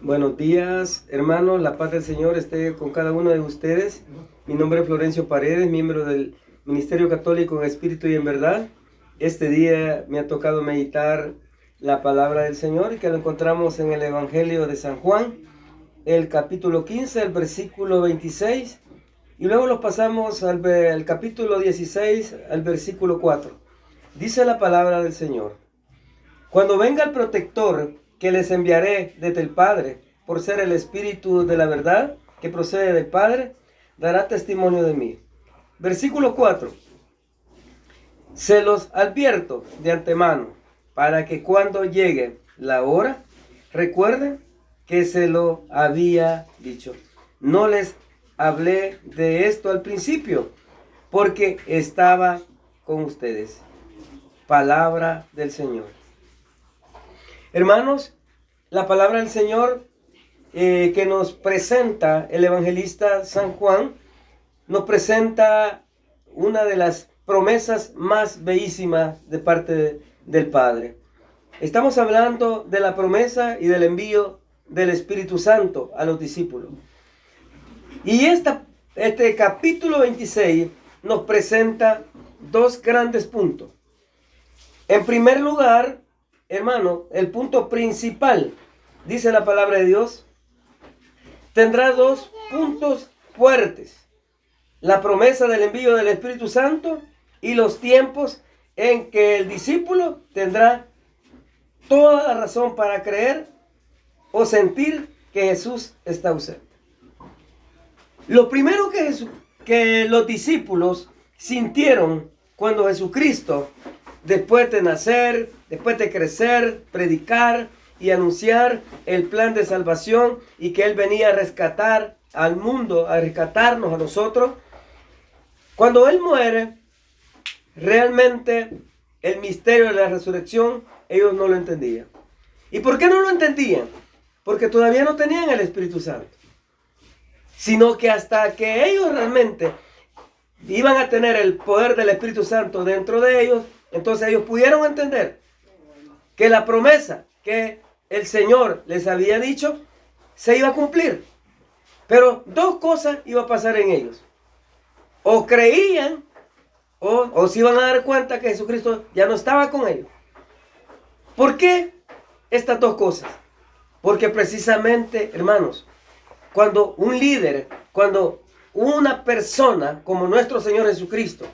Buenos días, hermanos. La paz del Señor esté con cada uno de ustedes. Mi nombre es Florencio Paredes, miembro del Ministerio Católico en Espíritu y en Verdad. Este día me ha tocado meditar la palabra del Señor, que lo encontramos en el Evangelio de San Juan, el capítulo 15, el versículo 26, y luego los pasamos al capítulo 16, al versículo 4. Dice la palabra del Señor: Cuando venga el protector que les enviaré desde el Padre, por ser el Espíritu de la verdad que procede del Padre, dará testimonio de mí. Versículo 4. Se los advierto de antemano, para que cuando llegue la hora, recuerden que se lo había dicho. No les hablé de esto al principio, porque estaba con ustedes. Palabra del Señor. Hermanos, la palabra del Señor que nos presenta el evangelista San Juan, nos presenta una de las promesas más bellísimas de parte del Padre. Estamos hablando de la promesa y del envío del Espíritu Santo a los discípulos. Y este capítulo 26 nos presenta dos grandes puntos. En primer lugar, hermano, el punto principal, dice la palabra de Dios, tendrá dos puntos fuertes: la promesa del envío del Espíritu Santo y los tiempos en que el discípulo tendrá toda la razón para creer o sentir que Jesús está ausente. Lo primero que los discípulos sintieron cuando Jesucristo, después de nacer, después de crecer, predicar y anunciar el plan de salvación, y que Él venía a rescatar al mundo, a rescatarnos a nosotros, cuando Él muere, realmente el misterio de la resurrección, ellos no lo entendían. ¿Y por qué no lo entendían? Porque todavía no tenían el Espíritu Santo. Sino que hasta que ellos realmente iban a tener el poder del Espíritu Santo dentro de ellos, entonces ellos pudieron entender que la promesa que el Señor les había dicho se iba a cumplir. Pero dos cosas iban a pasar en ellos: o creían o se iban a dar cuenta que Jesucristo ya no estaba con ellos. ¿Por qué estas dos cosas? Porque precisamente, hermanos, cuando un líder, cuando una persona como nuestro Señor Jesucristo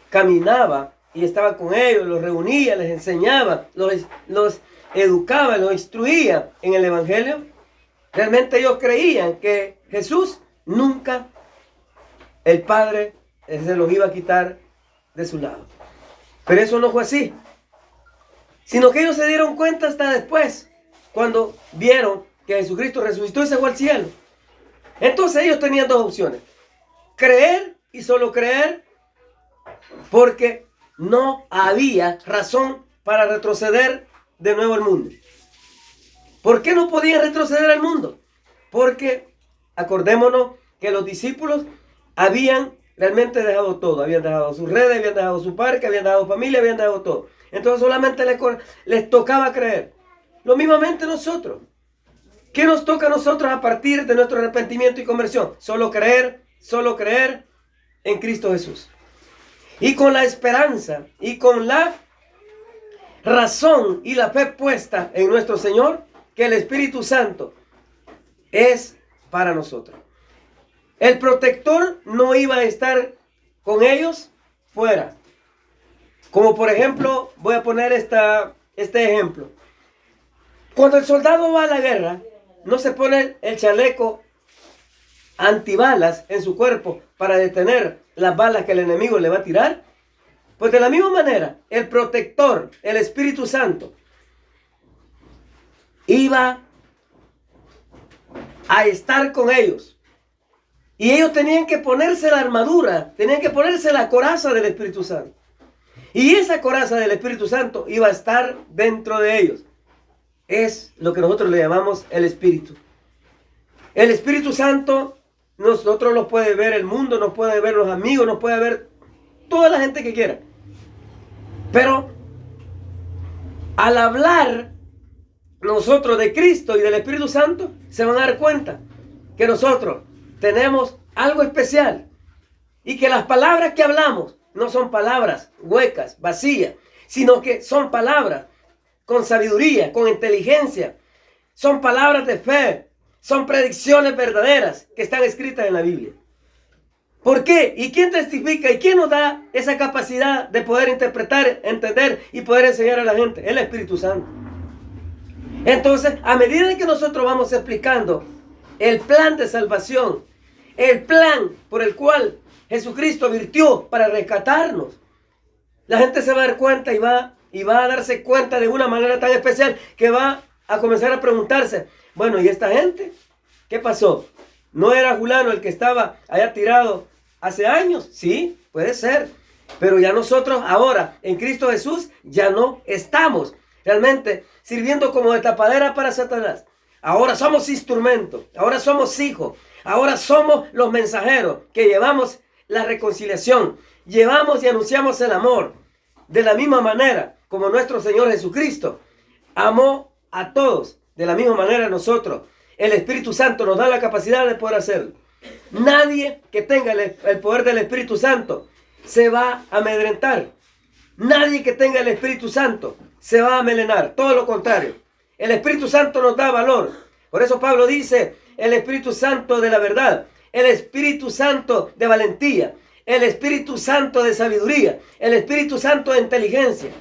caminaba y estaba con ellos, los reunía, les enseñaba, los educaba, los instruía en el Evangelio, realmente ellos creían que Jesús nunca, el Padre, se los iba a quitar de su lado. Pero eso no fue así, sino que ellos se dieron cuenta hasta después, cuando vieron que Jesucristo resucitó y se fue al cielo. Entonces ellos tenían dos opciones: creer y solo creer, porque no había razón para retroceder de nuevo al mundo. ¿Por qué no podían retroceder al mundo? Porque acordémonos que los discípulos habían realmente dejado todo. Habían dejado sus redes, habían dejado su parque, habían dejado familia, habían dejado todo. Entonces solamente les tocaba creer. Lo mismamente nosotros. ¿Qué nos toca a nosotros a partir de nuestro arrepentimiento y conversión? Solo creer en Cristo Jesús. Y con la esperanza y con la razón y la fe puesta en nuestro Señor, que el Espíritu Santo es para nosotros. El protector no iba a estar con ellos fuera. Como por ejemplo, voy a poner este ejemplo. Cuando el soldado va a la guerra, no se pone el chaleco antibalas en su cuerpo para detener las balas que el enemigo le va a tirar. Pues de la misma manera, el protector, el Espíritu Santo, iba a estar con ellos. Y ellos tenían que ponerse la armadura, tenían que ponerse la coraza del Espíritu Santo. Y esa coraza del Espíritu Santo iba a estar dentro de ellos. Es lo que nosotros le llamamos el Espíritu. El Espíritu Santo, nosotros lo puede ver el mundo, nos puede ver los amigos, nos puede ver toda la gente que quiera. Pero al hablar nosotros de Cristo y del Espíritu Santo, se van a dar cuenta que nosotros tenemos algo especial y que las palabras que hablamos no son palabras huecas, vacías, sino que son palabras con sabiduría, con inteligencia, son palabras de fe, son predicciones verdaderas que están escritas en la Biblia. ¿Por qué? ¿Y quién testifica? ¿Y quién nos da esa capacidad de poder interpretar, entender y poder enseñar a la gente? El Espíritu Santo. Entonces, a medida que nosotros vamos explicando el plan de salvación, el plan por el cual Jesucristo virtió para rescatarnos, la gente se va a dar cuenta y va a darse cuenta de una manera tan especial que va a comenzar a preguntarse, bueno, ¿y esta gente? ¿Qué pasó? ¿No era Julano el que estaba allá tirado hace años? Sí, puede ser. Pero ya nosotros ahora, en Cristo Jesús, ya no estamos realmente sirviendo como de tapadera para Satanás. Ahora somos instrumentos, ahora somos hijos, ahora somos los mensajeros que llevamos la reconciliación, llevamos y anunciamos el amor. De la misma manera como nuestro Señor Jesucristo amó a todos, de la misma manera nosotros. El Espíritu Santo nos da la capacidad de poder hacerlo. Nadie que tenga el poder del Espíritu Santo se va a amedrentar. Nadie que tenga el Espíritu Santo se va a amelenar. Todo lo contrario. El Espíritu Santo nos da valor. Por eso Pablo dice, el Espíritu Santo de la verdad, el Espíritu Santo de valentía, el Espíritu Santo de sabiduría, el Espíritu Santo de inteligencia.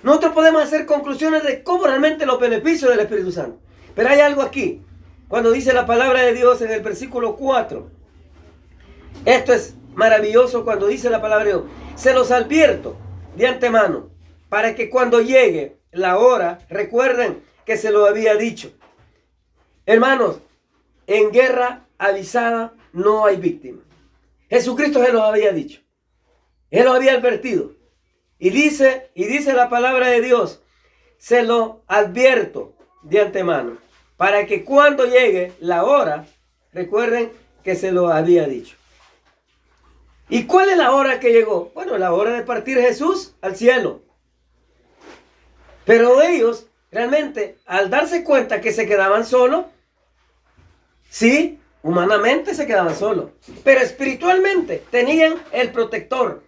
Nosotros podemos hacer conclusiones de cómo realmente los beneficios del Espíritu Santo. Pero hay algo aquí. Cuando dice la palabra de Dios en el versículo 4. Esto es maravilloso cuando dice la palabra de Dios. Se los advierto de antemano para que cuando llegue la hora recuerden que se lo había dicho. Hermanos, en guerra avisada no hay víctima. Jesucristo se los había dicho. Él los había advertido. Y dice la palabra de Dios, se lo advierto de antemano, para que cuando llegue la hora, recuerden que se lo había dicho. ¿Y cuál es la hora que llegó? Bueno, la hora de partir Jesús al cielo. Pero ellos, realmente, al darse cuenta que se quedaban solos, sí, humanamente se quedaban solos, pero espiritualmente tenían el protector,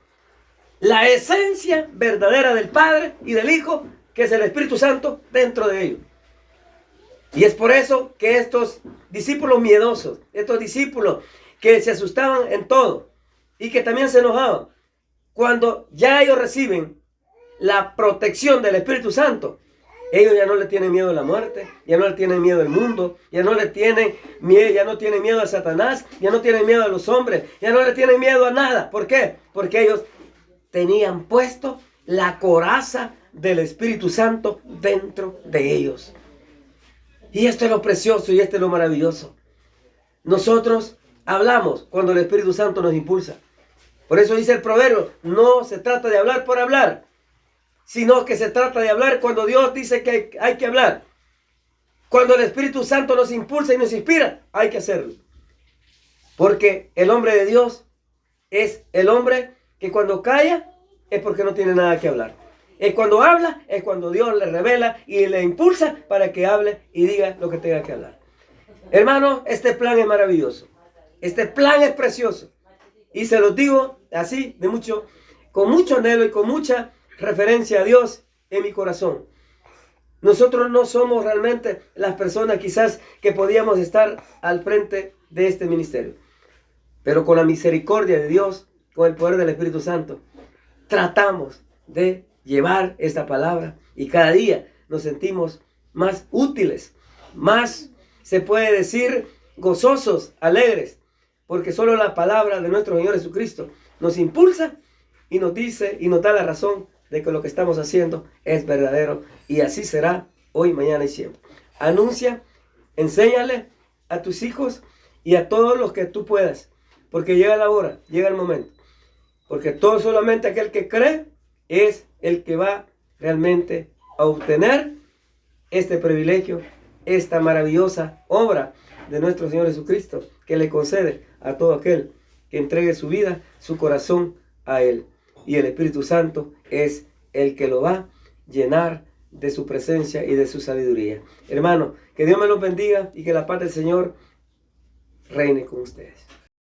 la esencia verdadera del Padre y del Hijo, que es el Espíritu Santo dentro de ellos. Y es por eso que estos discípulos miedosos, estos discípulos que se asustaban en todo y que también se enojaban, cuando ya ellos reciben la protección del Espíritu Santo, ellos ya no le tienen miedo a la muerte, ya no le tienen miedo al mundo, ya no tienen miedo a Satanás, ya no tienen miedo a los hombres, ya no le tienen miedo a nada. ¿Por qué? Porque ellos tenían puesto la coraza del Espíritu Santo dentro de ellos. Y esto es lo precioso y esto es lo maravilloso. Nosotros hablamos cuando el Espíritu Santo nos impulsa. Por eso dice el proverbio, no se trata de hablar por hablar, sino que se trata de hablar cuando Dios dice que hay que hablar. Cuando el Espíritu Santo nos impulsa y nos inspira, hay que hacerlo. Porque el hombre de Dios es el hombre que cuando calla es porque no tiene nada que hablar. Es cuando habla, es cuando Dios le revela y le impulsa para que hable y diga lo que tenga que hablar. Hermano, este plan es maravilloso. Este plan es precioso. Y se los digo así, con mucho anhelo y con mucha referencia a Dios en mi corazón. Nosotros no somos realmente las personas quizás que podíamos estar al frente de este ministerio. Pero con la misericordia de Dios, con el poder del Espíritu Santo, tratamos de llevar esta palabra y cada día nos sentimos más útiles, más, se puede decir, gozosos, alegres, porque solo la palabra de nuestro Señor Jesucristo nos impulsa y nos dice y nos da la razón de que lo que estamos haciendo es verdadero y así será hoy, mañana y siempre. Anuncia, enséñale a tus hijos y a todos los que tú puedas, porque llega la hora, llega el momento, porque todo solamente aquel que cree es el que va realmente a obtener este privilegio, esta maravillosa obra de nuestro Señor Jesucristo, que le concede a todo aquel que entregue su vida, su corazón a Él. Y el Espíritu Santo es el que lo va a llenar de su presencia y de su sabiduría. Hermano, que Dios me los bendiga y que la paz del Señor reine con ustedes.